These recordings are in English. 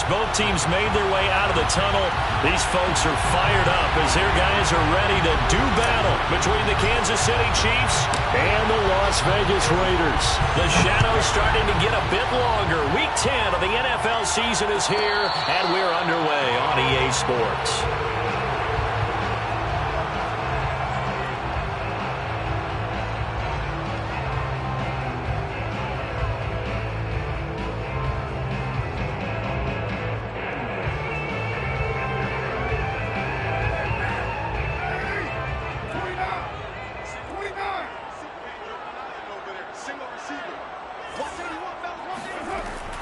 as both teams made their way out of the tunnel, these folks are fired up as their guys are ready to do battle between the Kansas City Chiefs and the Las Vegas Raiders. The shadow's starting to get a bit longer. Week 10 of the NFL season is here, and we're underway on EA Sports.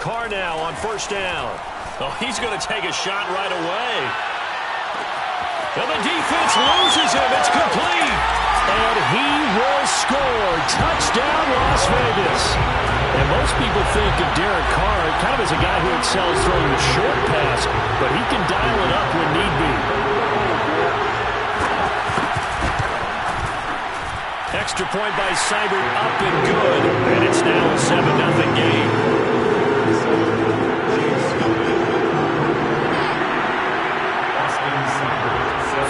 Carr now on first down. Oh, he's going to take a shot right away. And the defense loses him. It's complete. And he will score. Touchdown, Las Vegas. And most people think of Derek Carr kind of as a guy who excels throwing the short pass, but he can dial it up when need be. Extra point by Seibert, up and good. And it's now a 7-0 game.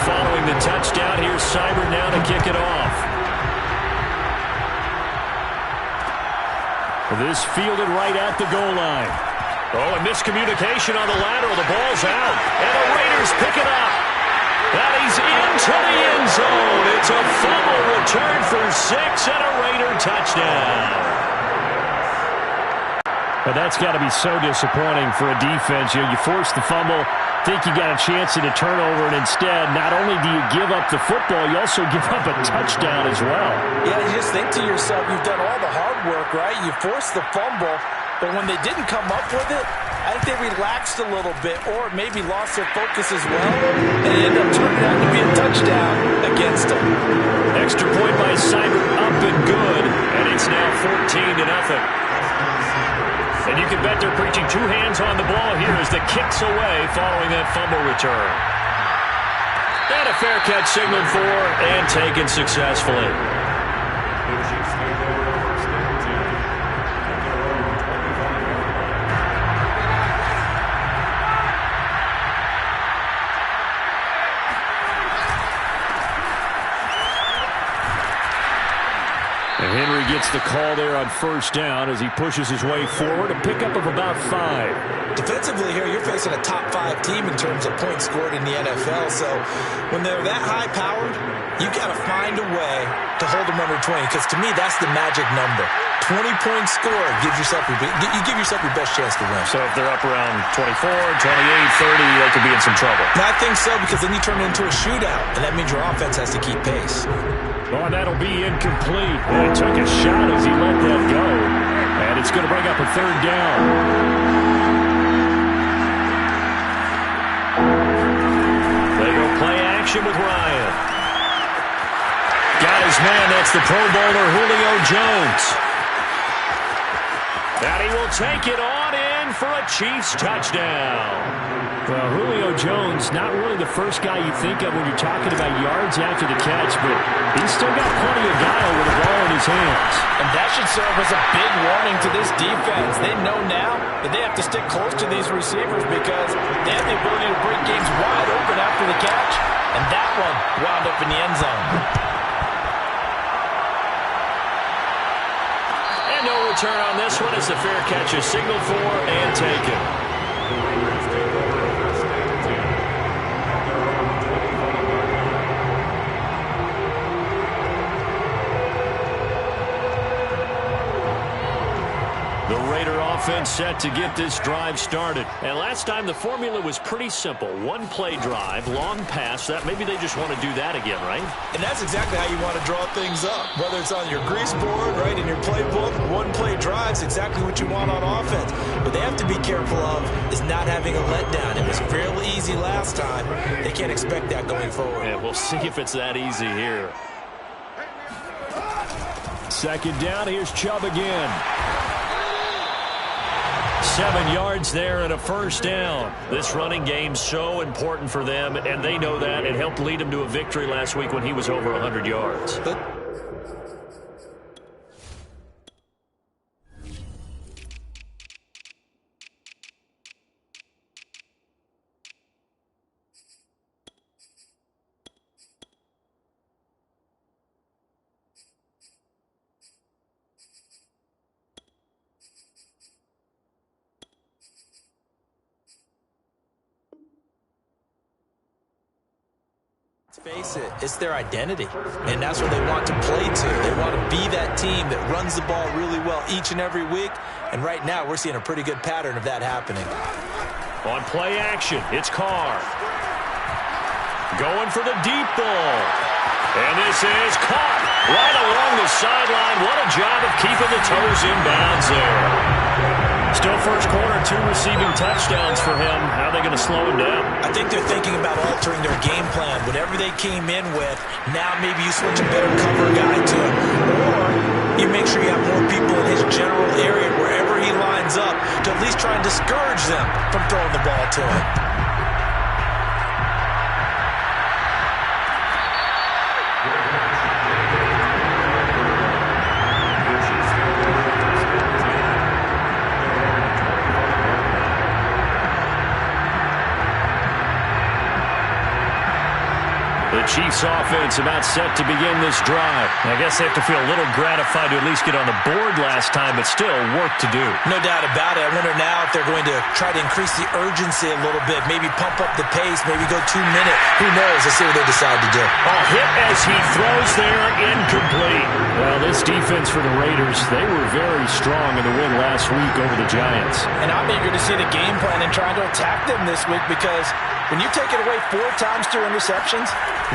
Following the touchdown, here's Seibert now to kick it off. This fielded right at the goal line. Oh, and miscommunication on the lateral. The ball's out. And the Raiders pick it up. And he's into the end zone. It's a fumble return for 6 and a Raider touchdown. But that's got to be so disappointing for a defense. You force the fumble, think you got a chance at a turnover, and instead, not only do you give up the football, you also give up a touchdown as well. Yeah, you just think to yourself, you've done all the hard work, right? You forced the fumble, but when they didn't come up with it, I think they relaxed a little bit or maybe lost their focus as well, and it ended up turning out to be a touchdown against them. Extra point by Seibert, up and good, and it's now 14-0. And you can bet they're preaching two hands on the ball here as the kick's away following that fumble return. And a fair catch signaled for and taken successfully. Henry gets the call there on first down as he pushes his way forward, a pickup of about 5. Defensively here, you're facing a top 5 team in terms of points scored in the NFL, so when they're that high-powered, you got to find a way to hold them under 20, because to me, that's the magic number. 20-point score gives yourself you give yourself your best chance to win. So if they're up around 24, 28, 30, they could be in some trouble. And I think so, because then you turn it into a shootout, and that means your offense has to keep pace. Oh, and that'll be incomplete. And he took a shot as he let that go. And it's going to bring up a third down. They go play action with Ryan. Got his man. That's the Pro Bowler Julio Jones. And he will take it on in for a Chiefs touchdown. Well, Julio Jones, not really the first guy you think of when you're talking about yards after the catch, but he's still got plenty of guile with the ball in his hands. And that should serve as a big warning to this defense. They know now that they have to stick close to these receivers because they have the ability to break games wide open after the catch. And that one wound up in the end zone. And no return on this one as the fair catch is signaled for and taken. The Raider offense set to get this drive started. And last time the formula was pretty simple. One play drive, long pass. That maybe they just want to do that again, right? And that's exactly how you want to draw things up. Whether it's on your grease board, right, in your playbook, one play drive's exactly what you want on offense. What they have to be careful of is not having a letdown. It was fairly easy last time. They can't expect that going forward. And we'll see if it's that easy here. Second down, here's Chubb again. 7 yards there and a first down. This running game's so important for them, and they know that. It helped lead them to a victory last week when he was over 100 yards. Face it, it's their identity, and that's what they want to play to. They want to be that team that runs the ball really well each and every week, and right now we're seeing a pretty good pattern of that happening. On play action, it's Carr. Going for the deep ball. And this is caught right along the sideline. What a job of keeping the toes in bounds there. Still first quarter, 2 receiving touchdowns for him. How are they going to slow him down? I think they're thinking about altering their game plan. Whatever they came in with, now maybe you switch a better cover guy to him. Or you make sure you have more people in his general area wherever he lines up to at least try and discourage them from throwing the ball to him. The Chiefs offense about set to begin this drive. I guess they have to feel a little gratified to at least get on the board last time, but still work to do. No doubt about it. I wonder now if they're going to try to increase the urgency a little bit, maybe pump up the pace, maybe go 2 minute. Who knows? Let's see what they decide to do. Hit as he throws there, incomplete. Well, this defense for the Raiders, they were very strong in the win last week over the Giants. And I'm eager to see the game plan and trying to attack them this week, because when you take it away 4 times through interceptions,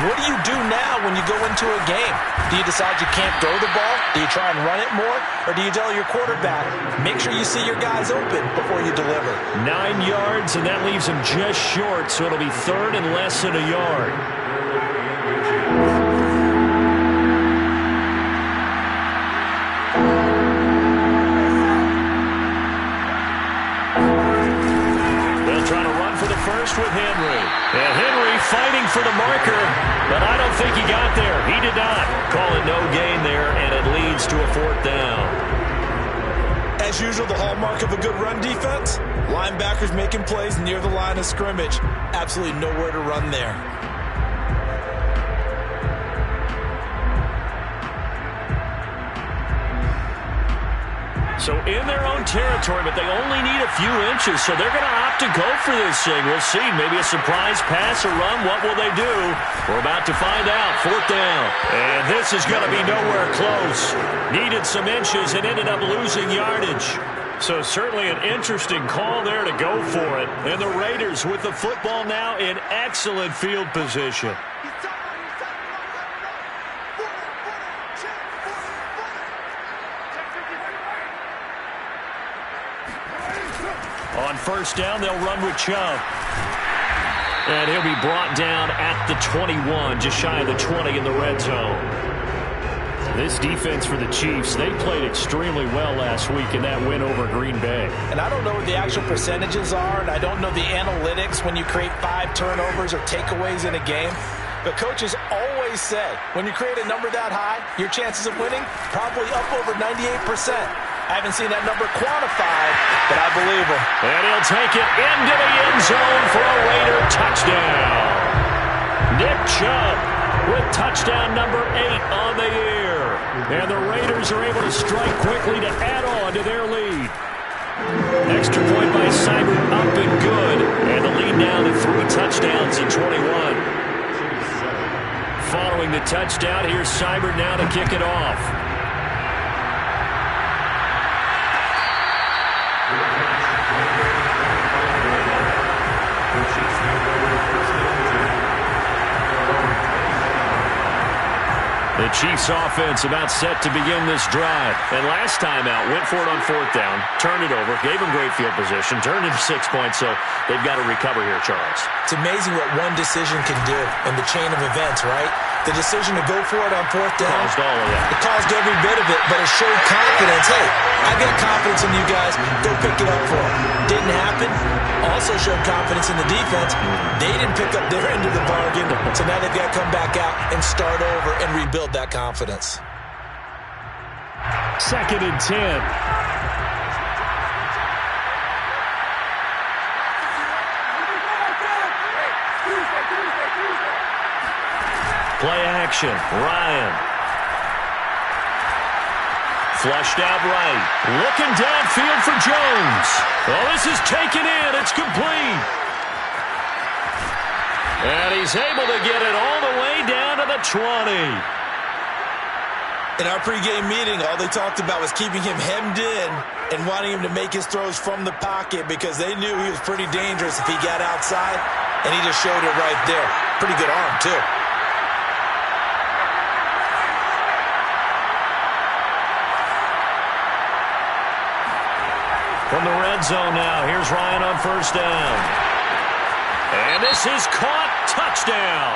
what do you do now when you go into a game? Do you decide you can't throw the ball? Do you try and run it more? Or do you tell your quarterback, make sure you see your guys open before you deliver? 9 yards, and that leaves him just short, so it'll be 3rd and less than a yard. First with Henry. And Henry fighting for the marker, but I don't think he got there. He did not. Call it no gain there, and it leads to a 4th down. As usual, the hallmark of a good run defense, linebackers making plays near the line of scrimmage. Absolutely nowhere to run there. So in their own territory, but they only need a few inches, so they're going to opt to go for this thing. We'll see. Maybe a surprise pass or run. What will they do? We're about to find out. 4th down. And this is going to be nowhere close. Needed some inches and ended up losing yardage. So certainly an interesting call there to go for it. And the Raiders with the football now in excellent field position. On 1st down, they'll run with Chubb. And he'll be brought down at the 21, just shy of the 20 in the red zone. This defense for the Chiefs, they played extremely well last week in that win over Green Bay. And I don't know what the actual percentages are, and I don't know the analytics when you create 5 turnovers or takeaways in a game. But coaches always say, when you create a number that high, your chances of winning probably up over 98%. I haven't seen that number quantified, but I believe him. And he'll take it into the end zone for a Raider touchdown. Nick Chubb with touchdown number 8 on the year. And the Raiders are able to strike quickly to add on to their lead. Extra point by Seibert up and good. And the lead now to 3 touchdowns in 21. Following the touchdown, here's Seibert now to kick it off. The Chiefs offense about set to begin this drive. And last time out, went for it on 4th down, turned it over, gave them great field position, turned it to 6 points, so they've got to recover here, Charles. It's amazing what one decision can do in the chain of events, right? The decision to go for it on 4th down, caused all of that. It caused every bit of it, but it showed confidence. Hey, I got confidence in you guys. Go pick it up for them. Didn't happen. Also showed confidence in the defense. They didn't pick up their end of the bargain, so now they've got to come back out and start over and rebuild that confidence. 2nd and 10. Play action. Ryan. Flushed out right. Looking downfield for Jones. Oh, this is taken in. It's complete. And he's able to get it all the way the 20. In our pregame meeting, all they talked about was keeping him hemmed in and wanting him to make his throws from the pocket because they knew he was pretty dangerous if he got outside, and he just showed it right there. Pretty good arm, too. From the red zone now, here's Ryan on first down. And this is caught. Touchdown.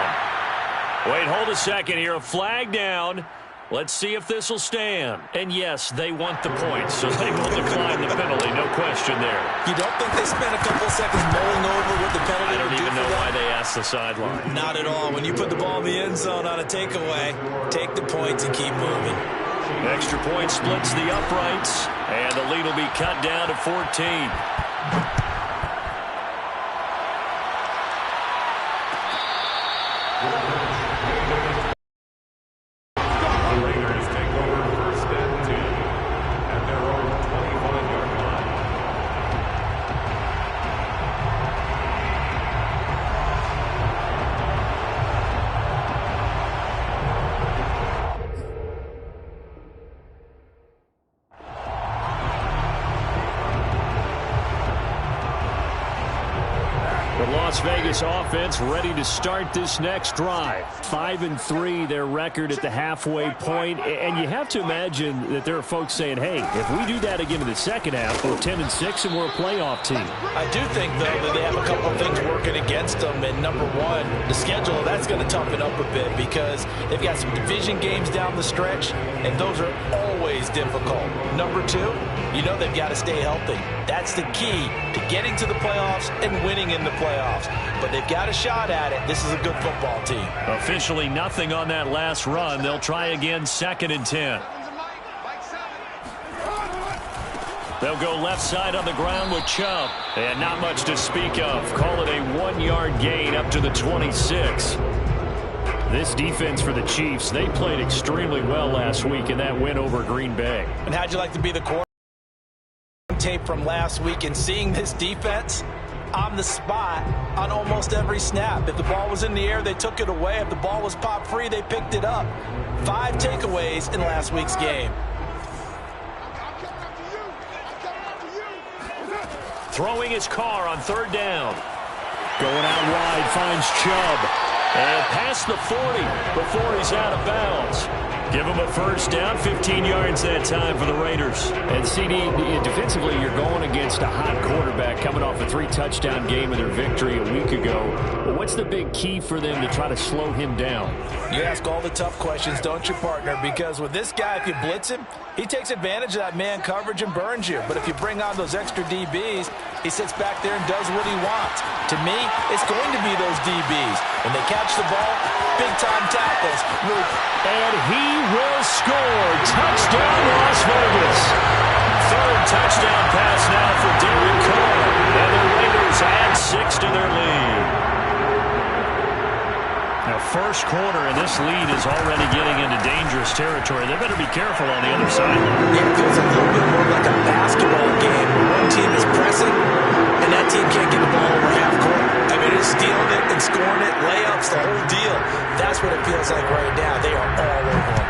Wait, hold a second here. A flag down. Let's see if this will stand. And yes, they want the points, so they will decline the penalty. No question there. You don't think they spent a couple of seconds mulling over what the penalty I don't even know why they asked the sideline. Not at all. When you put the ball in the end zone on a takeaway, take the points and keep moving. Extra point splits the uprights, and the lead will be cut down to 14. Las Vegas offense ready to start this next drive. 5-3 their record at the halfway point. And you have to imagine that there are folks saying, hey, if we do that again in the second half, we're 10-6 and we're a playoff team. I do think, though, that they have a couple of things working against them. And number one, the schedule, that's going to toughen up a bit because they've got some division games down the stretch, and those are always difficult. Number two, you know they've got to stay healthy. That's the key to getting to the playoffs and winning in the playoffs. But they've got a shot at it. This is a good football team. Officially nothing on that last run. They'll try again 2nd and 10. They'll go left side on the ground with Chubb. And not much to speak of. Call it a 1-yard gain up to the 26. This defense for the Chiefs, they played extremely well last week in that win over Green Bay. And how'd you like to be the quarterback? Tape from last week and seeing this defense on the spot on almost every snap. If the ball was in the air, they took it away. If the ball was popped free, they picked it up. 5 takeaways in last week's game. Throwing his car on 3rd down. Going out wide, finds Chubb. And past the 40 before he's out of bounds. Give him a first down, 15 yards that time for the Raiders. And CD, defensively, you're going against a hot quarterback coming off a 3-touchdown game in their victory a week ago. But what's the big key for them to try to slow him down? You ask all the tough questions, don't you, partner? Because with this guy, if you blitz him, he takes advantage of that man coverage and burns you. But if you bring on those extra DBs, he sits back there and does what he wants. To me, it's going to be those DBs. When they catch the ball, big-time tackles. And he will score. Touchdown, Las Vegas. 3rd touchdown pass now for Derek Carr. And the Raiders add 6 to their lead. Now, first quarter, and this lead is already getting into dangerous territory. They better be careful on the other side. Yeah, it feels a little bit more like a basketball game where one team is pressing, and that team can't get the ball over half court. I mean, it's stealing it and scoring it, layups, the whole deal. That's what it feels like right now. They are all over them.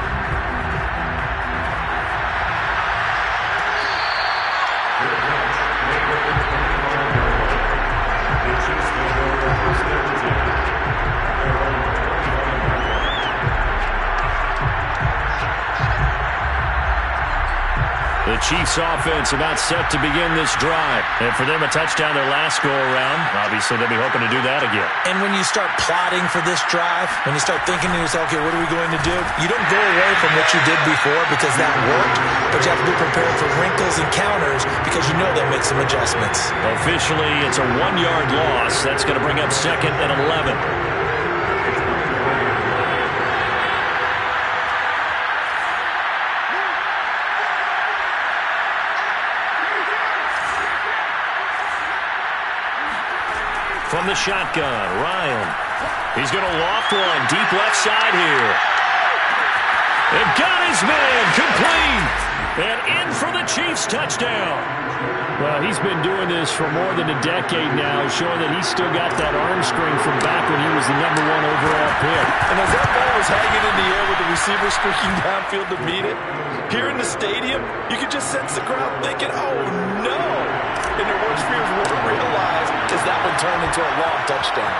The Chiefs offense about set to begin this drive. And for them, a touchdown their last go-around. Obviously, they'll be hoping to do that again. And when you start plotting for this drive, when you start thinking to yourself, okay, what are we going to do? You don't go away from what you did before because that worked, but you have to be prepared for wrinkles and counters because you know they'll make some adjustments. Officially, it's a 1-yard loss. That's going to bring up 2nd and 11. From the shotgun, Ryan. He's going to loft one deep left side here. And got his man complete. And in for the Chiefs touchdown. Well, he's been doing this for more than a decade now, showing that he's still got that arm strength from back when he was the #1 overall pick. And as that ball was hanging in the air with the receiver streaking downfield to meet it, here in the stadium, you could just sense the crowd thinking, oh, no. And their worst fears weren't realized as that one turned into a long touchdown.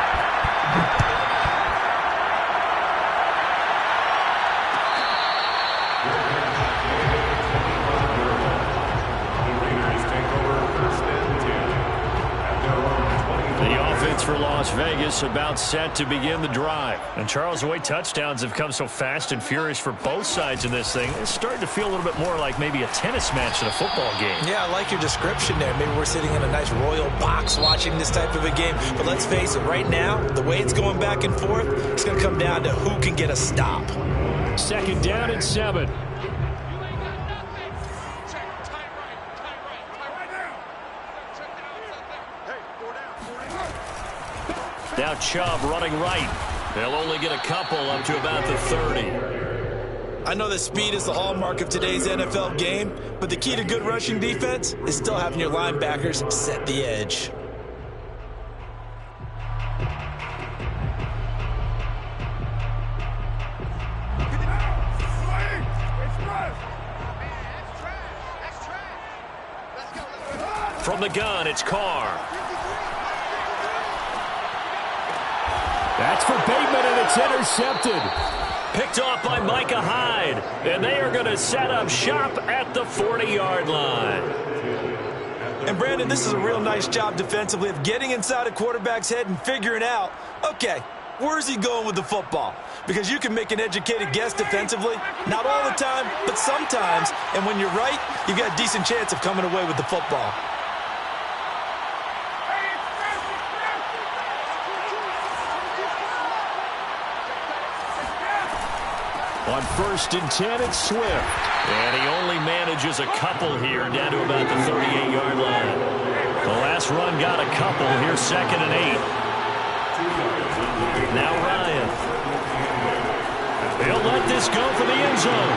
For Las Vegas, about set to begin the drive. And Charles, the way touchdowns have come so fast and furious for both sides in this thing, it's starting to feel a little bit more like maybe a tennis match than a football game. Yeah, I like your description there. Maybe we're sitting in a nice royal box watching this type of a game. But let's face it, right now, the way it's going back and forth, it's going to come down to who can get a stop. 2nd down and 7. Now Chubb running right. They'll only get a couple up to about the 30. I know that speed is the hallmark of today's NFL game, but the key to good rushing defense is still having your linebackers set the edge. From the gun, it's Carr. That's for Bateman, and it's intercepted. Picked off by Micah Hyde. And they are going to set up shop at the 40-yard line. And, Brandon, this is a real nice job defensively of getting inside a quarterback's head and figuring out, okay, where's he going with the football? Because you can make an educated guess defensively. Not all the time, but sometimes. And when you're right, you've got a decent chance of coming away with the football. On 1st and 10, it's Swift. And he only manages a couple here down to about the 38-yard line. The last run got a couple. Here's 2nd and 8. Now Ryan. He'll let this go for the end zone.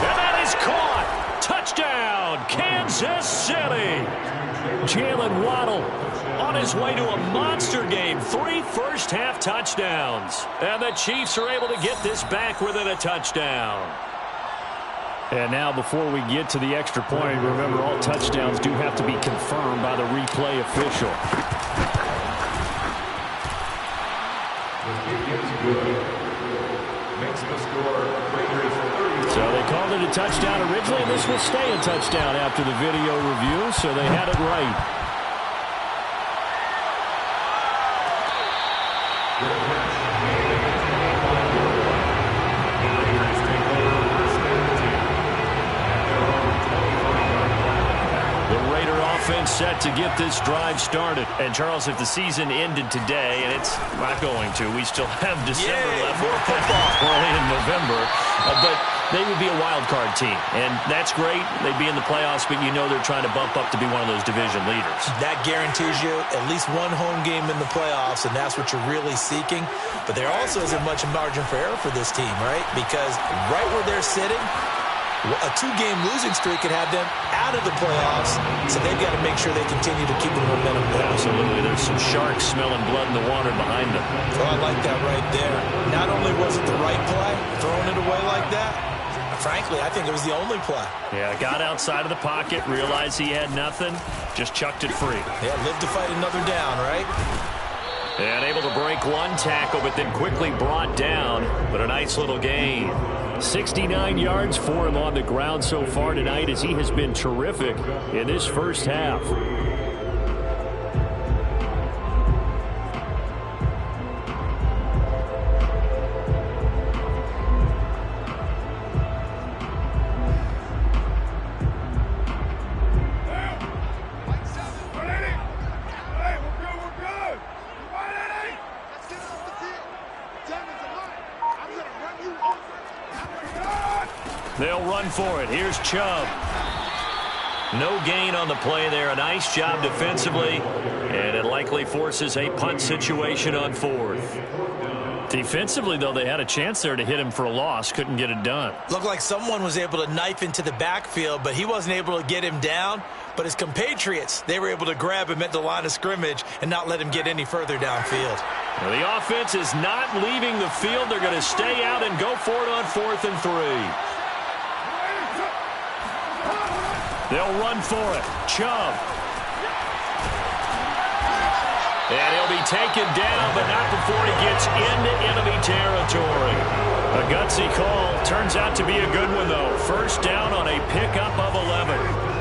And that is caught. Touchdown, Kansas City. Jalen Waddle on his way to a monster game. 3 first-half touchdowns. And the Chiefs are able to get this back within a touchdown. And now before we get to the extra point, remember all touchdowns do have to be confirmed by the replay official. So they called it a touchdown originally, and this will stay a touchdown after the video review, so they had it right. Set to get this drive started. And, Charles, if the season ended today, and it's not going to, we still have December left. More football. Early in November. But they would be a wild card team. And that's great. They'd be in the playoffs, but you know they're trying to bump up to be one of those division leaders. That guarantees you at least one home game in the playoffs, and that's what you're really seeking. But there also isn't much margin for error for this team, right? Because right where they're sitting, a 2-game losing streak could have them out of the playoffs, so they've got to make sure they continue to keep the momentum going. Absolutely. There's some sharks smelling blood in the water behind them. Oh, I like that right there. Not only was it the right play, throwing it away like that, frankly, I think it was the only play. Yeah, got outside of the pocket, realized he had nothing, just chucked it free. Yeah, live to fight another down, right? And able to break one tackle, but then quickly brought down. But a nice little gain. 69 yards for him on the ground so far tonight, as he has been terrific in this first half. They'll run for it. Here's Chubb. No gain on the play there. A nice job defensively. And it likely forces a punt situation on 4th. Defensively, though, they had a chance there to hit him for a loss. Couldn't get it done. Looked like someone was able to knife into the backfield, but he wasn't able to get him down. But his compatriots, they were able to grab him at the line of scrimmage and not let him get any further downfield. Well, the offense is not leaving the field. They're going to stay out and go for it on 4th and 3. They'll run for it. Chubb. And he'll be taken down, but not before he gets into enemy territory. A gutsy call. Turns out to be a good one, though. First down on a pickup of 11.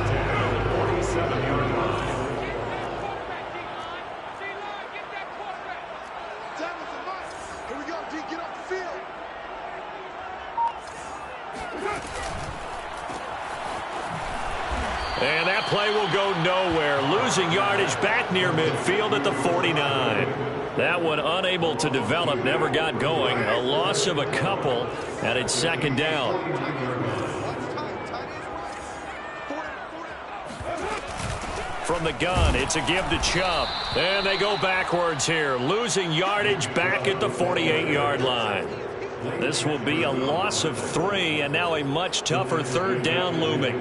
And that play will go nowhere. Losing yardage back near midfield at the 49. That one unable to develop, never got going. A loss of a couple, and it's second down. From the gun, it's a give to Chubb. And they go backwards here. Losing yardage back at the 48-yard line. This will be a loss of 3, and now a much tougher third down looming.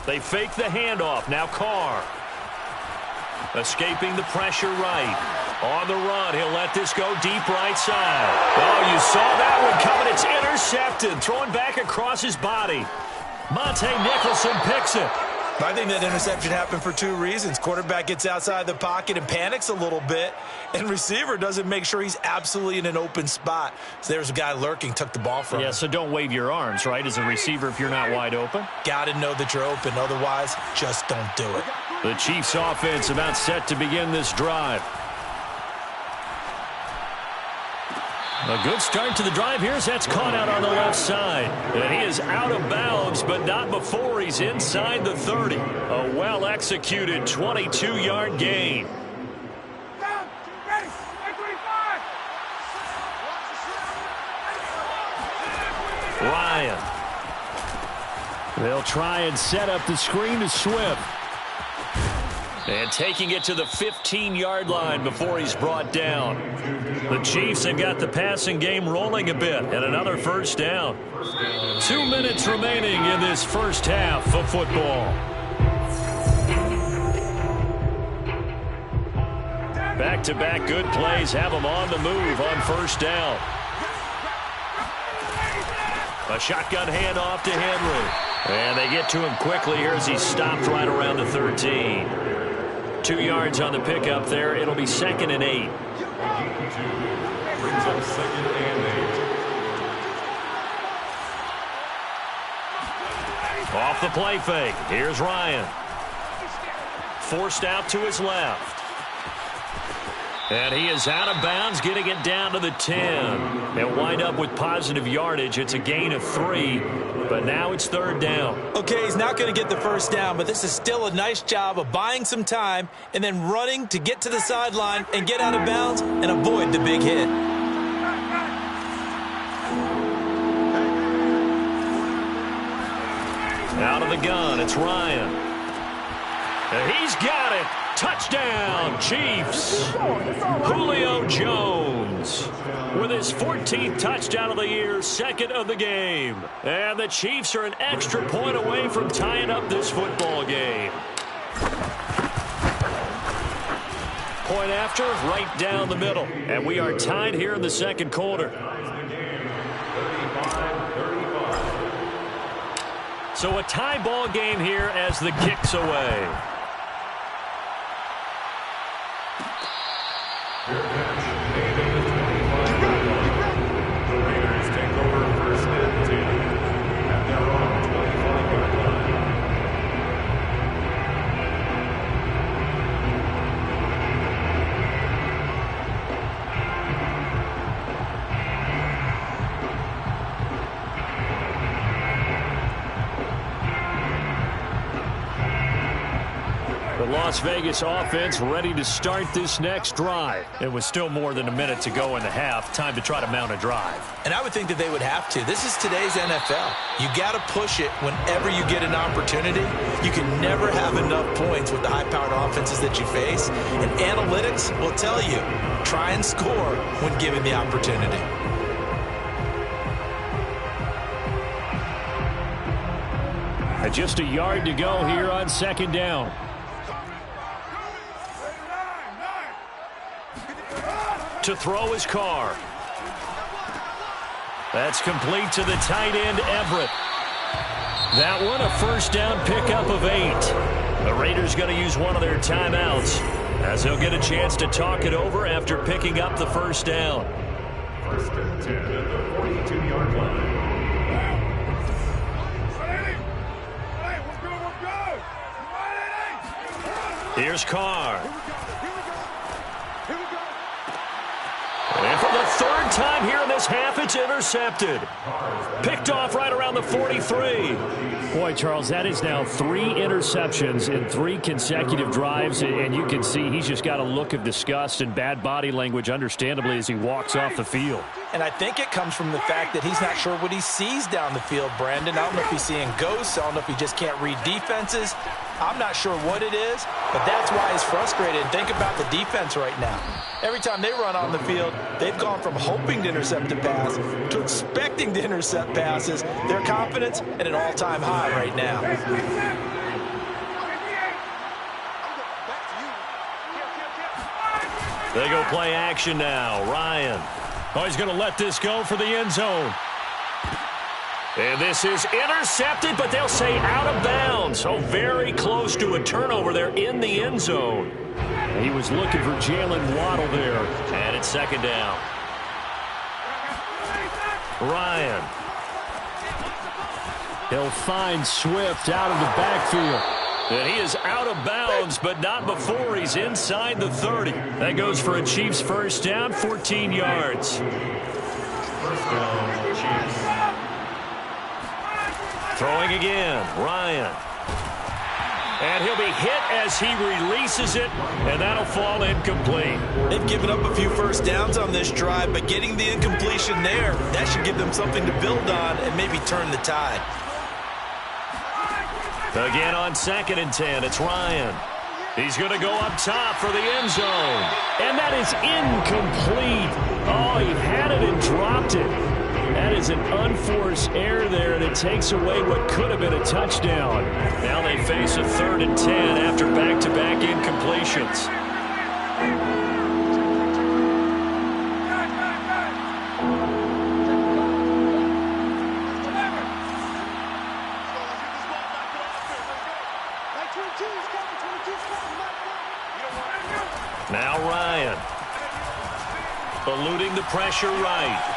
They fake the handoff. Now Carr. Escaping the pressure right. On the run, he'll let this go deep right side. Oh, you saw that one coming. It's intercepted. Throwing back across his body. Monte Nicholson picks it. I think that interception happened for 2 reasons. Quarterback gets outside the pocket and panics a little bit, and receiver doesn't make sure he's absolutely in an open spot. So there's a guy lurking, took the ball from him. Yeah, so don't wave your arms, right, as a receiver if you're not wide open. Got to know that you're open. Otherwise, just don't do it. The Chiefs offense about set to begin this drive. A good start to the drive here as that's caught out on the left side. And he is out of bounds, but not before he's inside the 30. A well-executed 22-yard gain. Ryan. They'll try and set up the screen to Swift. And taking it to the 15-yard line before he's brought down. The Chiefs have got the passing game rolling a bit, and another first down. 2 minutes remaining in this first half of football. Back-to-back good plays have them on the move on first down. A shotgun handoff to Henry. And they get to him quickly here as he's stopped right around the 13. 2 yards on the pickup there. It'll be 2nd and 8. Brings up 2nd and 8. Off the play fake. Here's Ryan. Forced out to his left. And he is out of bounds, getting it down to the 10. They'll wind up with positive yardage. It's a gain of 3, but now it's third down. Okay, he's not going to get the first down, but this is still a nice job of buying some time and then running to get to the sideline and get out of bounds and avoid the big hit. Out of the gun, it's Ryan. And he's got it. Touchdown, Chiefs. Julio Jones with his 14th touchdown of the year, 2nd of the game. And the Chiefs are an extra point away from tying up this football game. Point after, right down the middle. And we are tied here in the second quarter. So a tie ball game here as the kick's away. Las Vegas offense ready to start this next drive. It was still more than a minute to go in the half. Time to try to mount a drive. And I would think that they would have to. This is today's NFL. You got to push it whenever you get an opportunity. You can never have enough points with the high-powered offenses that you face. And analytics will tell you, try and score when given the opportunity. Just a yard to go here on second down. To throw his Carr. That's complete to the tight end, Everett. That one, a first down pickup of 8. The Raiders going to use one of their timeouts, as they'll get a chance to talk it over after picking up the first down. First and 10 at the 42-yard line. Here's Carr. And for the third time here in this half, it's intercepted. Picked off right around the 43. Boy, Charles, that is now 3 interceptions in 3 consecutive drives, and you can see he's just got a look of disgust and bad body language, understandably, as he walks off the field. And I think it comes from the fact that he's not sure what he sees down the field, Brandon. I don't know if he's seeing ghosts. I don't know if he just can't read defenses. I'm not sure what it is, but that's why he's frustrated. And think about the defense right now. Every time they run on the field, they've gone from hoping to intercept a pass to expecting to intercept passes. Their confidence at an all-time high right now. They go play action now. Ryan. Oh, he's going to let this go for the end zone. And this is intercepted, but they'll say out of bounds. So very close to a turnover there in the end zone. He was looking for Jalen Waddle there. And it's second down. Ryan. He'll find Swift out of the backfield. And he is out of bounds, but not before he's inside the 30. That goes for a Chiefs first down, 14 yards. First down, Chiefs. Throwing again, Ryan. And he'll be hit as he releases it, and that'll fall incomplete. They've given up a few first downs on this drive, but getting the incompletion there, that should give them something to build on and maybe turn the tide. Again on second and 10, it's Ryan. He's going to go up top for the end zone. And that is incomplete. Oh, he had it and dropped it. That is an unforced error there, and it takes away what could have been a touchdown. Now they face a 3rd and 10 after back-to-back incompletions. Now Ryan. Eluding the pressure right.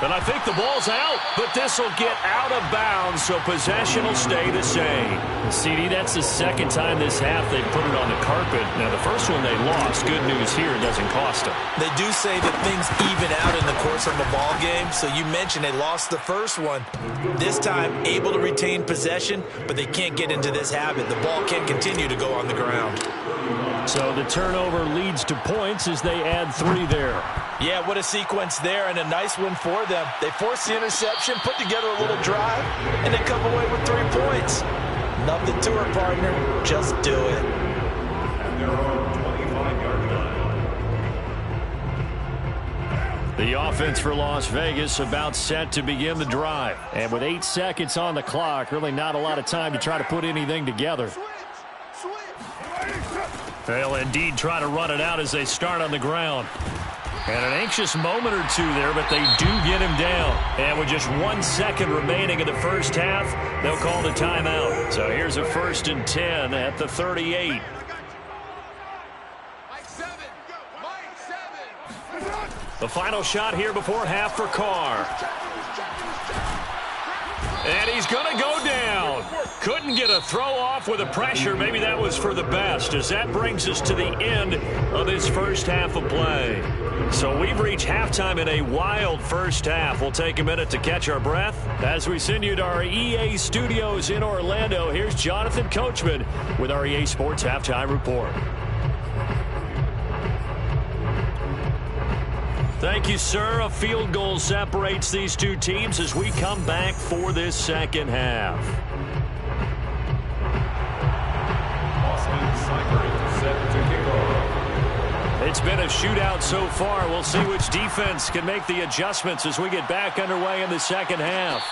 And I think the ball's out, but this will get out of bounds, so possession will stay the same. CD, that's the second time this half they've put it on the carpet. Now, the first one they lost. Good news here, it doesn't cost them. They do say that things even out in the course of a ball game, so you mentioned they lost the first one. This time, able to retain possession, but they can't get into this habit. The ball can't continue to go on the ground. So the turnover leads to points as they add 3 there. Yeah, what a sequence there, and a nice one for them. They force the interception, put together a little drive, and they come away with 3 points. Nothing to her, partner. Just do it. And they're on 25-yard line. The offense for Las Vegas about set to begin the drive. And with 8 seconds on the clock, really not a lot of time to try to put anything together. They'll indeed try to run it out as they start on the ground. And an anxious moment or two there, but they do get him down. And with just 1 second remaining in the first half, they'll call the timeout. So here's a 1st and 10 at the 38. The final shot here before half for Carr. And he's going to go down. Couldn't get a throw off with the pressure. Maybe that was for the best, as that brings us to the end of this first half of play. So we've reached halftime in a wild first half. We'll take a minute to catch our breath as we send you to our EA studios in Orlando. Here's Jonathan Coachman with our EA Sports Halftime Report. Thank you, sir. A field goal separates these two teams as we come back for this second half. It's been a shootout so far. We'll see which defense can make the adjustments as we get back underway in the second half.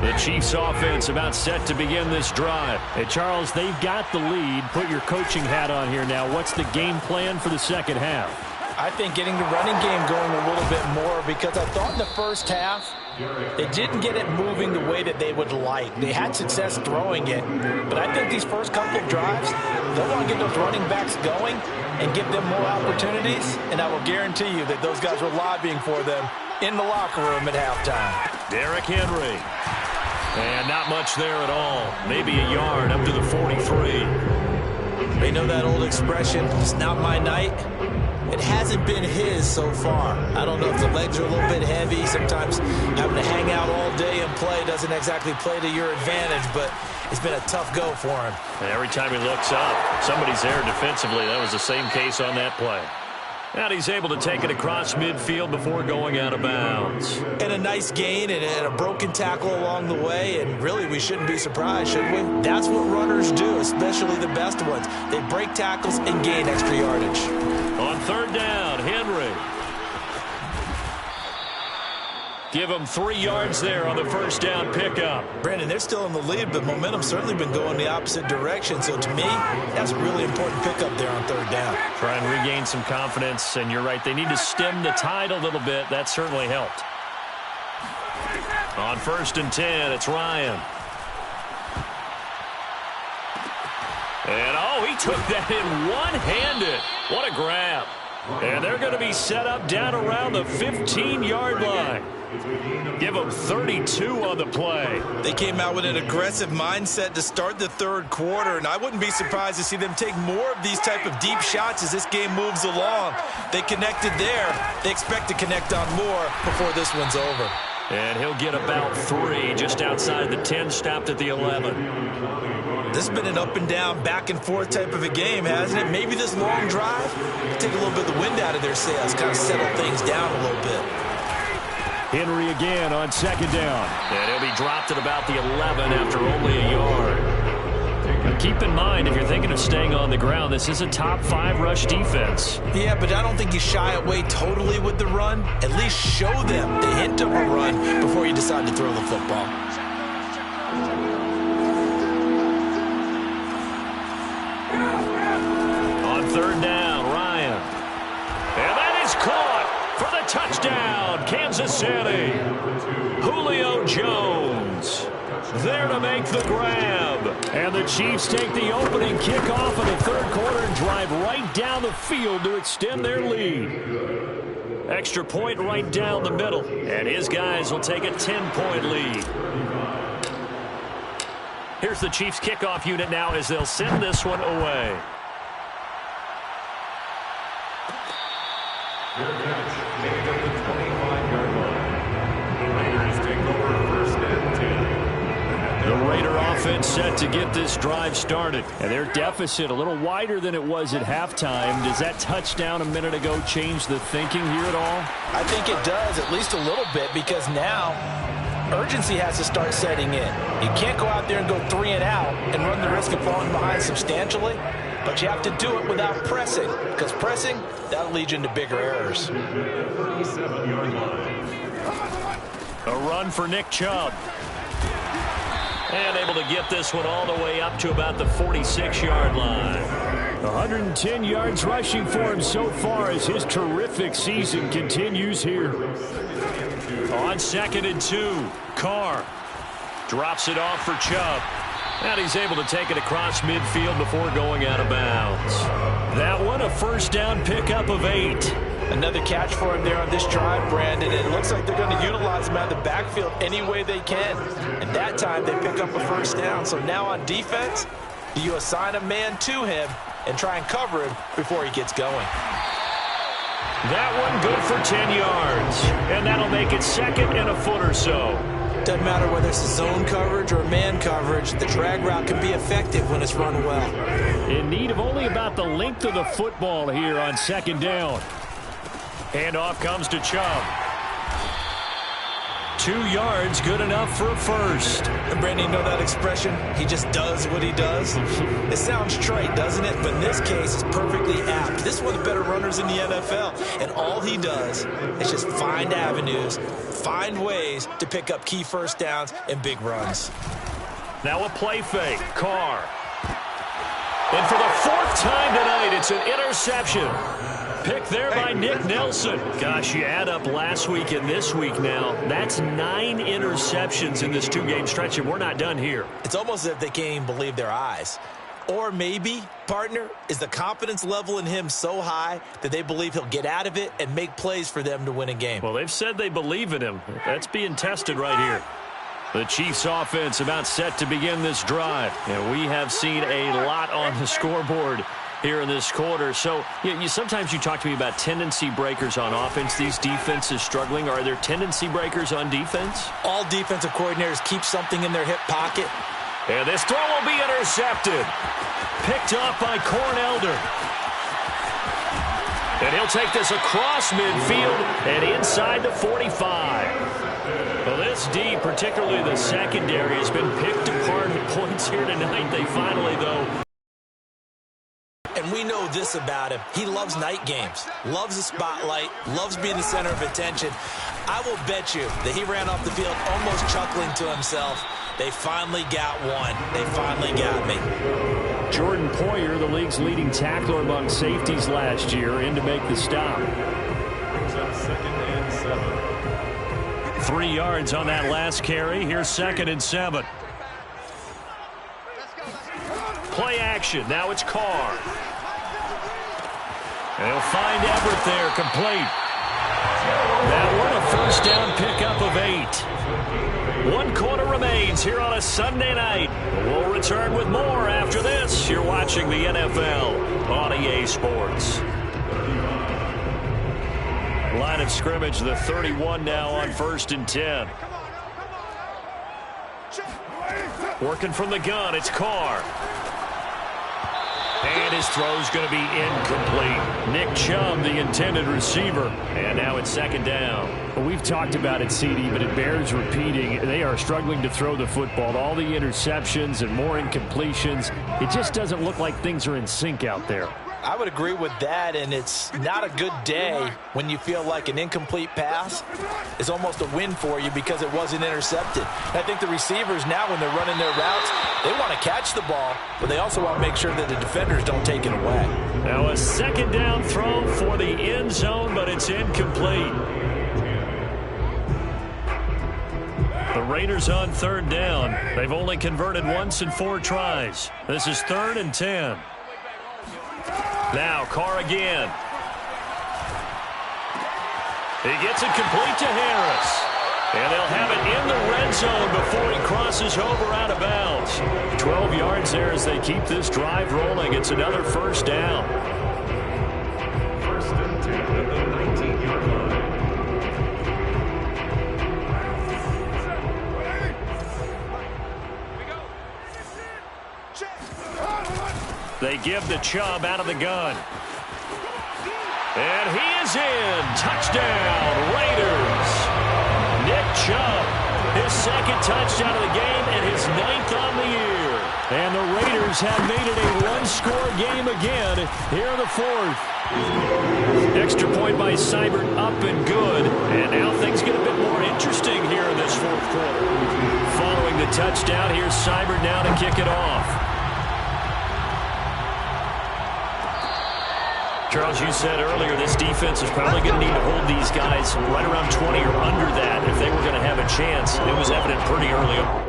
The Chiefs offense about set to begin this drive. Hey, Charles, they've got the lead. Put your coaching hat on here now. What's the game plan for the second half? I think getting the running game going a little bit more, because I thought in the first half they didn't get it moving the way that they would like. They had success throwing it, but I think these first couple of drives, they'll want to get those running backs going and give them more opportunities, and I will guarantee you that those guys were lobbying for them in the locker room at halftime. Derrick Henry. And not much there at all. Maybe a yard up to the 43. They know that old expression, it's not my night. It hasn't been his so far. I don't know if the legs are a little bit heavy. Sometimes having to hang out all day and play doesn't exactly play to your advantage, but it's been a tough go for him. And every time he looks up, somebody's there defensively. That was the same case on that play. And he's able to take it across midfield before going out of bounds. And a nice gain and a broken tackle along the way, and really we shouldn't be surprised, should we? That's what runners do, especially the best ones. They break tackles and gain extra yardage. On third down, Henry. Give him 3 yards there on the first down pickup. Brandon, they're still in the lead, but momentum's certainly been going the opposite direction. So to me, that's a really important pickup there on third down. Try and regain some confidence, and you're right, they need to stem the tide a little bit. That certainly helped. On 1st and 10, it's Ryan. And, oh, he took that in one-handed. What a grab. And they're going to be set up down around the 15-yard line. Give them 32 on the play. They came out with an aggressive mindset to start the third quarter, and I wouldn't be surprised to see them take more of these type of deep shots as this game moves along. They connected there. They expect to connect on more before this one's over. And he'll get about 3 just outside the 10, stopped at the 11. This has been an up and down, back and forth type of a game, hasn't it? Maybe this long drive will take a little bit of the wind out of their sails, kind of settle things down a little bit. Henry again on second down. And he'll be dropped at about the 11 after only a yard. Now keep in mind, if you're thinking of staying on the ground, this is a top 5 rush defense. Yeah, but I don't think you shy away totally with the run. At least show them the hint of a run before you decide to throw the football. On third down, Ryan. And that is caught for the touchdown, Kansas City. Julio Jones there to make the grab. And the Chiefs take the opening kickoff of the third quarter and drive right down the field to extend their lead. Extra point right down the middle. And his guys will take a 10-point lead. Here's the Chiefs kickoff unit now as they'll send this one away. Their catch, made at the 25-yard line. The Raiders take over 1st and 10. The Raider offense set to get this drive started. And their deficit a little wider than it was at halftime. Does that touchdown a minute ago change the thinking here at all? I think it does, at least a little bit, because now urgency has to start setting in. You can't go out there and go 3 and out and run the risk of falling behind substantially, but you have to do it without pressing, because pressing, that'll lead you into bigger errors. 37-yard line. A run for Nick Chubb. And able to get this one all the way up to about the 46-yard line. 110 yards rushing for him so far as his terrific season continues here. On 2nd and 2, Carr drops it off for Chubb. And he's able to take it across midfield before going out of bounds. That one, a first down pickup of 8. Another catch for him there on this drive, Brandon. It looks like they're going to utilize him out of the backfield any way they can. And that time they pick up a first down. So now on defense, do you assign a man to him and try and cover him before he gets going? That one good for 10 yards. And that'll make it second and a foot or so. Doesn't matter whether it's zone coverage or man coverage, the drag route can be effective when it's run well. In need of only about the length of the football here on second down. Handoff comes to Chubb. 2 yards, good enough for a first. And Brandon, you know that expression? He just does what he does. It sounds trite, doesn't it? But in this case, it's perfectly apt. This is one of the better runners in the NFL. And all he does is just find avenues, find ways to pick up key first downs and big runs. Now a play fake. Carr. And for the 4th time tonight, it's an interception. Picked there by Nick Nelson. Gosh, you add up last week and this week now. That's 9 interceptions in this 2-game stretch, and we're not done here. It's almost as if they can't even believe their eyes. Or maybe, partner, is the confidence level in him so high that they believe he'll get out of it and make plays for them to win a game. Well, they've said they believe in him. That's being tested right here. The Chiefs offense about set to begin this drive. And we have seen a lot on the scoreboard here in this quarter. So sometimes you talk to me about tendency breakers on offense. These defenses struggling. Are there tendency breakers on defense? All defensive coordinators keep something in their hip pocket. And this throw will be intercepted. Picked off by Cornelder. And he'll take this across midfield and inside the 45. Well, this D, particularly the secondary, has been picked apart at points here tonight. They finally, though. And we know this about him. He loves night games, loves the spotlight, loves being the center of attention. I will bet you that he ran off the field almost chuckling to himself. They finally got one. They finally got me. Jordan Poyer, the league's leading tackler among safeties last year, in to make the stop. Brings up 2nd and 7. 3 yards on that last carry. Here's 2nd and 7. Play action. Now it's Carr. And he'll find Everett there, complete. That one, a first down pickup of 8. 1 quarter remains here on a Sunday night. We'll return with more after this. You're watching the NFL on EA Sports. Line of scrimmage, the 31 now on 1st and 10. Working from the gun, it's Carr. And his throw's going to be incomplete. Nick Chubb, the intended receiver. And now it's 2nd down. Well, we've talked about it, CD, but it bears repeating. They are struggling to throw the football. All the interceptions and more incompletions. It just doesn't look like things are in sync out there. I would agree with that, and it's not a good day when you feel like an incomplete pass is almost a win for you because it wasn't intercepted. I think the receivers now, when they're running their routes, they want to catch the ball, but they also want to make sure that the defenders don't take it away. Now a 2nd down throw for the end zone, but it's incomplete. The Raiders on 3rd down. They've only converted once in 4 tries. This is 3rd and 10. Now Carr again. He gets it complete to Harris. And they'll have it in the red zone before he crosses over out of bounds. 12 yards there as they keep this drive rolling. It's another first down. 1st and 10 at the 19-yard line. They give to Chubb out of the gun. And he is in. Touchdown, Raiders. Nick Chubb, his 2nd touchdown of the game and his 9th on the year. And the Raiders have made it a 1-score game again here in the 4th. Extra point by Seibert, up and good. And now things get a bit more interesting here in this 4th quarter. Following the touchdown, here's Seibert now to kick it off. Charles, you said earlier this defense is probably going to need to hold these guys right around 20 or under that if they were going to have a chance. It was evident pretty early on.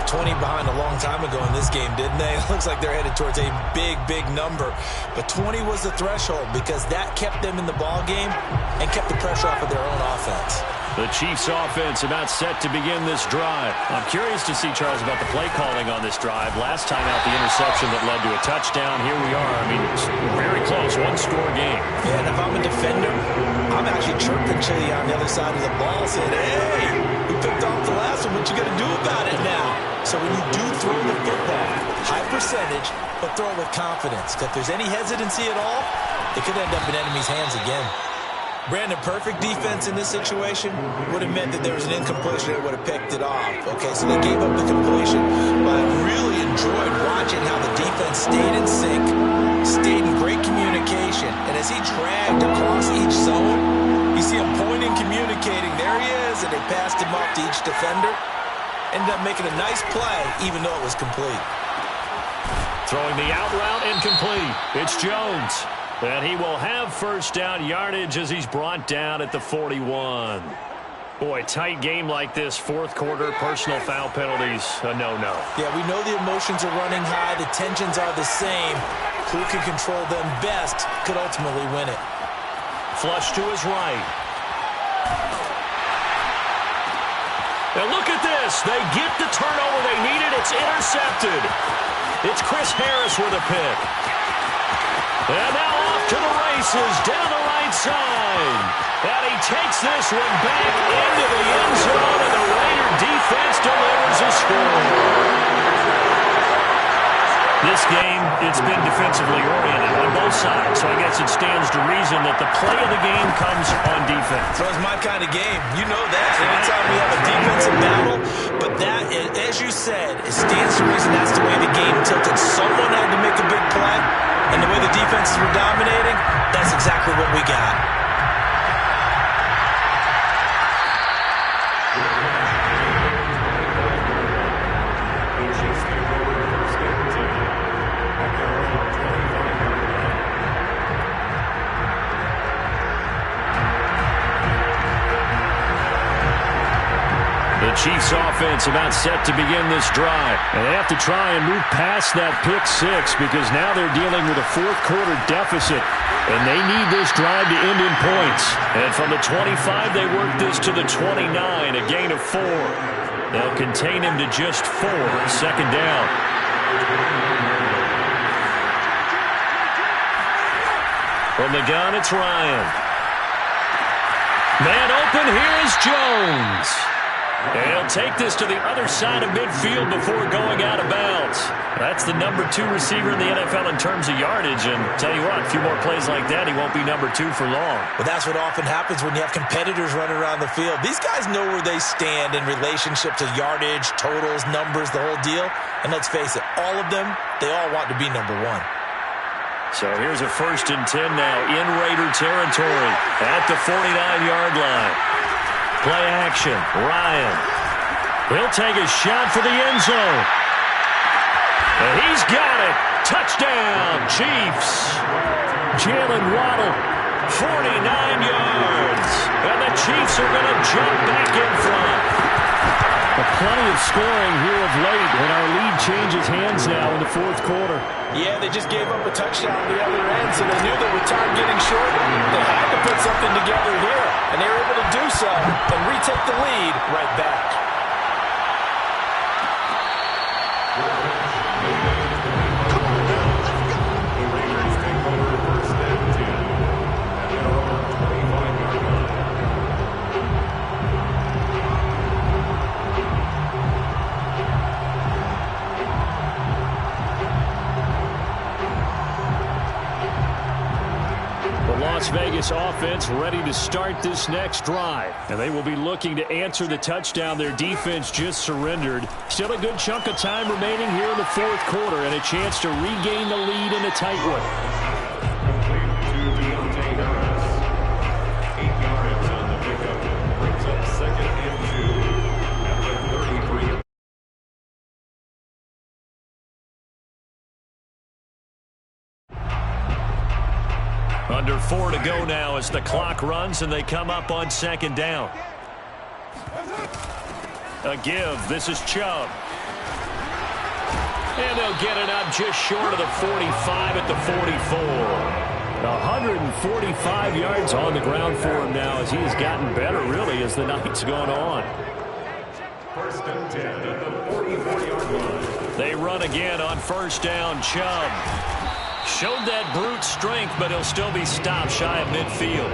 20 behind a long time ago in this game, didn't they? It looks like they're headed towards a big, big number. But 20 was the threshold because that kept them in the ball game and kept the pressure off of their own offense. The Chiefs offense about set to begin this drive. I'm curious to see, Charles, about the play calling on this drive. Last time out, the interception that led to a touchdown. Here we are. I mean, it's very close, one-score game. Yeah, and if I'm a defender, I'm actually chirping Chili on the other side of the ball saying, hey, we picked off the last one. What you going to do about it now? So when you do throw the football, high percentage, but throw it with confidence. If there's any hesitancy at all, it could end up in enemy's hands again. Brandon, perfect defense in this situation would have meant that there was an incompletion that would have picked it off. Okay, so they gave up the completion, but I really enjoyed watching how the defense stayed in sync, stayed in great communication, and as he dragged across each zone, you see him pointing, communicating. There he is, and they passed him off to each defender. Ended up making a nice play, even though it was complete. Throwing the out route, incomplete. It's Jones. And he will have first down yardage as he's brought down at the 41. Boy, tight game like this, fourth quarter, personal foul penalties, a no-no. Yeah, we know the emotions are running high. The tensions are the same. Who can control them best could ultimately win it. Flush to his right. And look at this. They get the turnover they needed. It's intercepted. It's Chris Harris with a pick. And now off to the races, down the right side. And he takes this one back into the end zone, and the Raider defense delivers a score. This game, it's been defensively oriented on both sides, so I guess it stands to reason that the play of the game comes on defense. So it's my kind of game. You know that. Anytime we have a defensive battle, but that, as you said, it stands to reason that's the way the game tilted. Someone had to make a big play. And the way the defenses were dominating, that's exactly what we got. The Chiefs offense about set to begin this drive. And they have to try and move past that pick six because now they're dealing with a fourth quarter deficit. And they need this drive to end in points. And from the 25, they work this to the 29, a gain of 4. They'll contain him to just 4, second down. From the gun, it's Ryan. Man open, here is Jones. And he'll take this to the other side of midfield before going out of bounds. That's the number 2 receiver in the NFL in terms of yardage. And tell you what, a few more plays like that, he won't be number 2 for long. Well, that's what often happens when you have competitors running around the field. These guys know where they stand in relationship to yardage, totals, numbers, the whole deal. And let's face it, all of them, they all want to be number 1. So here's a 1st and 10 now in Raider territory at the 49-yard line. Play action, Ryan. He'll take a shot for the end zone. And he's got it. Touchdown, Chiefs. Jalen Waddle, 49 yards. And the Chiefs are going to jump back in front. Plenty of scoring here of late, and our lead changes hands now in the fourth quarter. Yeah, they just gave up a touchdown on the other end, so they knew that with time getting short, they had to put something together here, and they were able to do so and retake the lead right back. Las Vegas offense ready to start this next drive. And they will be looking to answer the touchdown their defense just surrendered. Still a good chunk of time remaining here in the fourth quarter and a chance to regain the lead in a tight one. Complete to Deontay Harris. 8 yards on the pickup. Brings up 2nd and 2 at the 33. Under 4 to go now as the clock runs and they come up on 2nd down. A give. This is Chubb. And they'll get it up just short of the 45 at the 44. 145 yards on the ground for him now as he has gotten better, really, as the night's gone on. First and 10 at the 44-yard line. They run again on first down. Chubb showed that brute strength, but he'll still be stopped shy of midfield.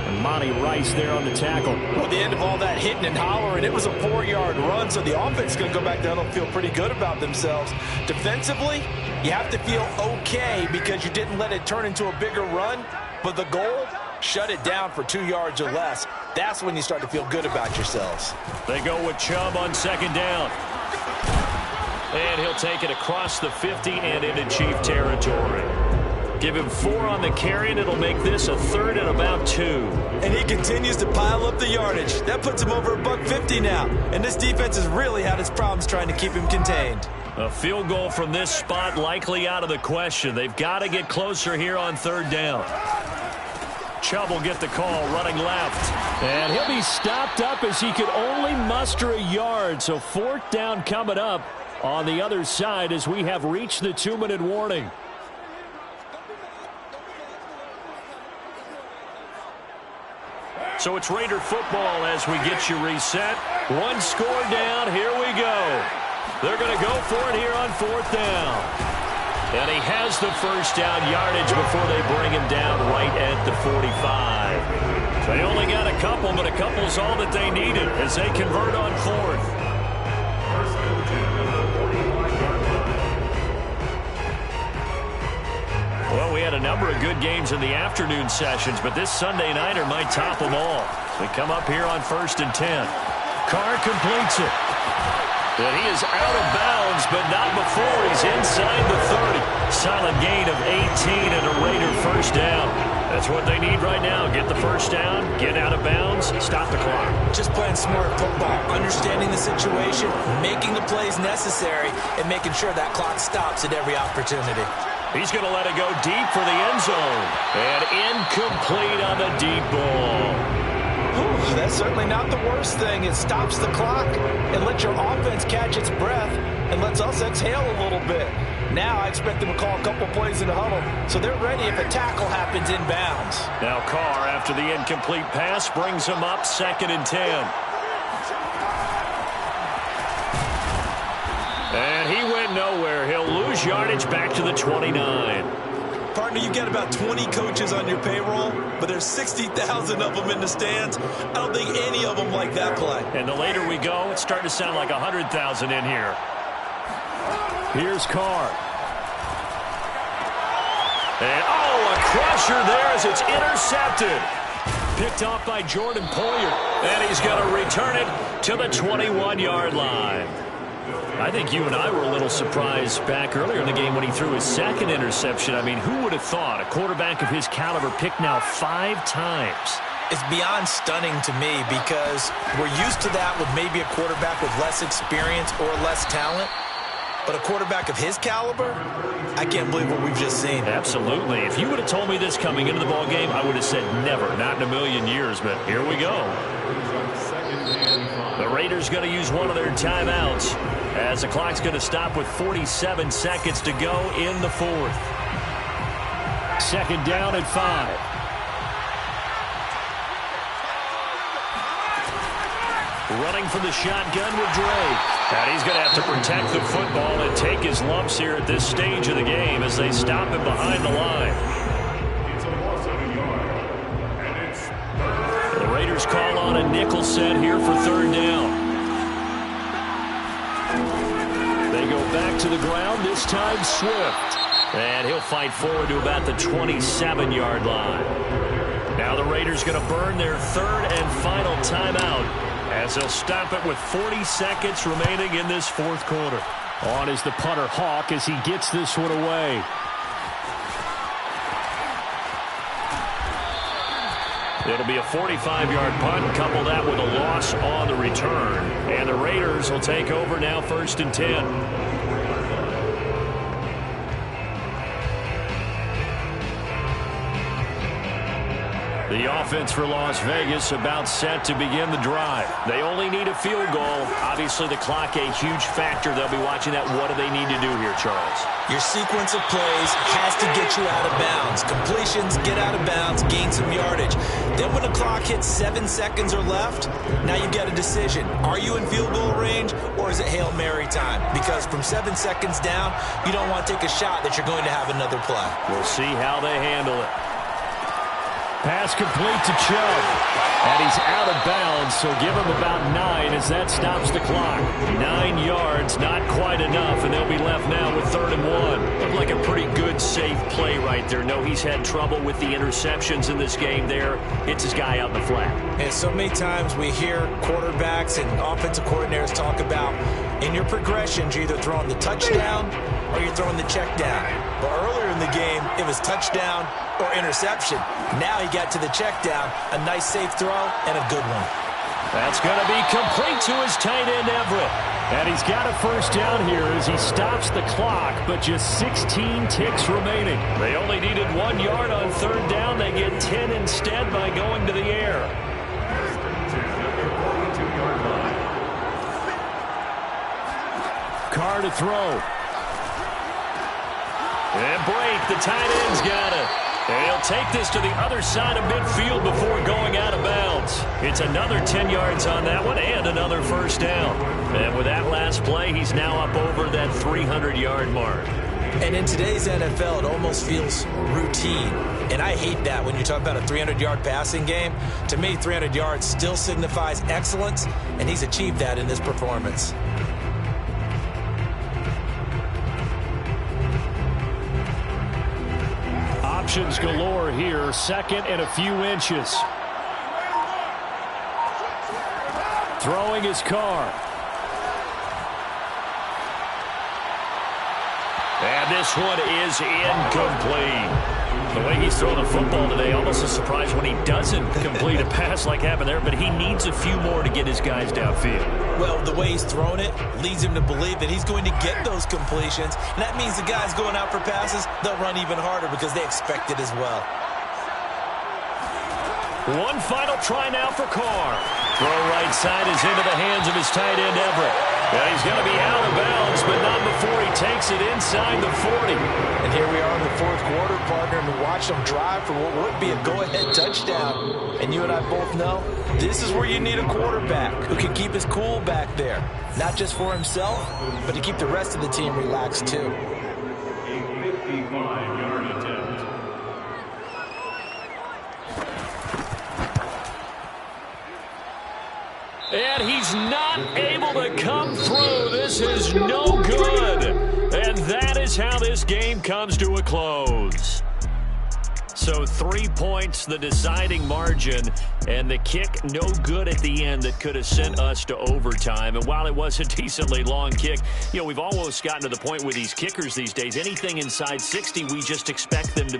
And Monty Rice there on the tackle. Well, at the end of all that hitting and hollering, it was a 4-yard run, so the offense is going to go back down and feel pretty good about themselves. Defensively, you have to feel okay because you didn't let it turn into a bigger run, but the goal, shut it down for 2 yards or less. That's when you start to feel good about yourselves. They go with Chubb on second down. And he'll take it across the 50 and into Chief territory. Give him 4 on the carry, and it'll make this a 3rd and about 2. And he continues to pile up the yardage. That puts him over $150 now. And this defense has really had its problems trying to keep him contained. A field goal from this spot likely out of the question. They've got to get closer here on 3rd down. Chubb will get the call, running left. And he'll be stopped up as he could only muster a yard. So 4th down coming up on the other side as we have reached the 2-minute warning. So it's Raider football as we get you reset. 1 score down. Here we go. They're going to go for it here on 4th down. And he has the first down yardage before they bring him down right at the 45. They only got a couple, but a couple's all that they needed as they convert on 4th. First and 10 at the 45-yard line. Well, we had a number of good games in the afternoon sessions, but this Sunday nighter might top them all. We come up here on 1st and 10. Carr completes it. And he is out of bounds, but not before he's inside the 30. Solid gain of 18 and a Raider first down. That's what they need right now. Get the first down, get out of bounds, stop the clock. Just playing smart football, understanding the situation, making the plays necessary, and making sure that clock stops at every opportunity. He's going to let it go deep for the end zone. And incomplete on the deep ball. Whew, that's certainly not the worst thing. It stops the clock and lets your offense catch its breath and lets us exhale a little bit. Now I expect them to call a couple plays in the huddle, so they're ready if a tackle happens inbounds. Now Carr, after the incomplete pass, brings him up 2nd and 10. And he went nowhere. He'll lose yardage back to the 29. Partner, you got about 20 coaches on your payroll, but there's 60,000 of them in the stands. I don't think any of them like that play. And the later we go, it's starting to sound like 100,000 in here. Here's Carr. And, a crusher there as it's intercepted. Picked off by Jordan Poyer. And he's going to return it to the 21-yard line. I think you and I were a little surprised back earlier in the game when he threw his 2nd interception. I mean, who would have thought a quarterback of his caliber picked now 5 times? It's beyond stunning to me because we're used to that with maybe a quarterback with less experience or less talent. But a quarterback of his caliber, I can't believe what we've just seen. Absolutely. If you would have told me this coming into the ball game, I would have said never, not in a million years. But here we go. The Raiders going to use one of their timeouts as the clock's going to stop with 47 seconds to go in the 4th. 2nd down and 5. Running from the shotgun with Drake. And he's going to have to protect the football and take his lumps here at this stage of the game as they stop him behind the line. It's a loss of a yard. And it's 3rd. The Raiders call on a nickel set here for 3rd down. They go back to the ground, this time Swift. And he'll fight forward to about the 27-yard line. Now the Raiders going to burn their 3rd and final timeout as they'll stop it with 40 seconds remaining in this 4th quarter. On is the punter Hawk as he gets this one away. It'll be a 45-yard punt, couple that with a loss on the return. And the Raiders will take over now 1st and 10. The offense for Las Vegas about set to begin the drive. They only need a field goal. Obviously, the clock a huge factor. They'll be watching that. What do they need to do here, Charles? Your sequence of plays has to get you out of bounds. Completions, get out of bounds, gain some yardage. Then when the clock hits 7 seconds or left, now you've got a decision. Are you in field goal range or is it Hail Mary time? Because from 7 seconds down, you don't want to take a shot that you're going to have another play. We'll see how they handle it. Pass complete to Chubb. And he's out of bounds, so give him about 9 as that stops the clock. 9 yards, not quite enough, and they'll be left now with 3rd and 1. Looked like a pretty good, safe play right there. No, he's had trouble with the interceptions in this game there. Hits his guy out in the flat. And so many times we hear quarterbacks and offensive coordinators talk about in your progressions, you're either throwing the touchdown or you're throwing the check down. But earlier in the game, it was touchdown or interception. Now he got to the check down, a nice safe throw, and a good one. That's going to be complete to his tight end, Everett. And he's got a first down here as he stops the clock, but just 16 ticks remaining. They only needed 1 yard on 3rd down. They get 10 instead by going to the air. Carr to throw. And break, the tight end's got it. And he'll take this to the other side of midfield before going out of bounds. It's another 10 yards on that one and another first down. And with that last play, he's now up over that 300-yard mark. And in today's NFL, it almost feels routine. And I hate that when you talk about a 300-yard passing game. To me, 300 yards still signifies excellence, and he's achieved that in this performance. Options galore here, 2nd and a few inches. Throwing his Carr. And this one is incomplete. The way he's throwing the football today, almost a surprise when he doesn't complete a pass like happened there, but he needs a few more to get his guys downfield. Well, the way he's thrown it leads him to believe that he's going to get those completions, and that means the guys going out for passes, they'll run even harder because they expect it as well. One final try now for Carr. Throw right side is into the hands of his tight end, Everett. Yeah, he's going to be out of bounds, but not before he takes it inside the 40. And here we are in the 4th quarter, partner, and we watch them drive for what would be a go-ahead touchdown. And you and I both know this is where you need a quarterback who can keep his cool back there. Not just for himself, but to keep the rest of the team relaxed, too. A 55-yard attempt. And he's not able to come through. This is no good. And that is how this game comes to a close. So 3 points, the deciding margin, and the kick no good at the end that could have sent us to overtime. And while it was a decently long kick, you know, we've almost gotten to the point with these kickers these days, anything inside 60, we just expect them to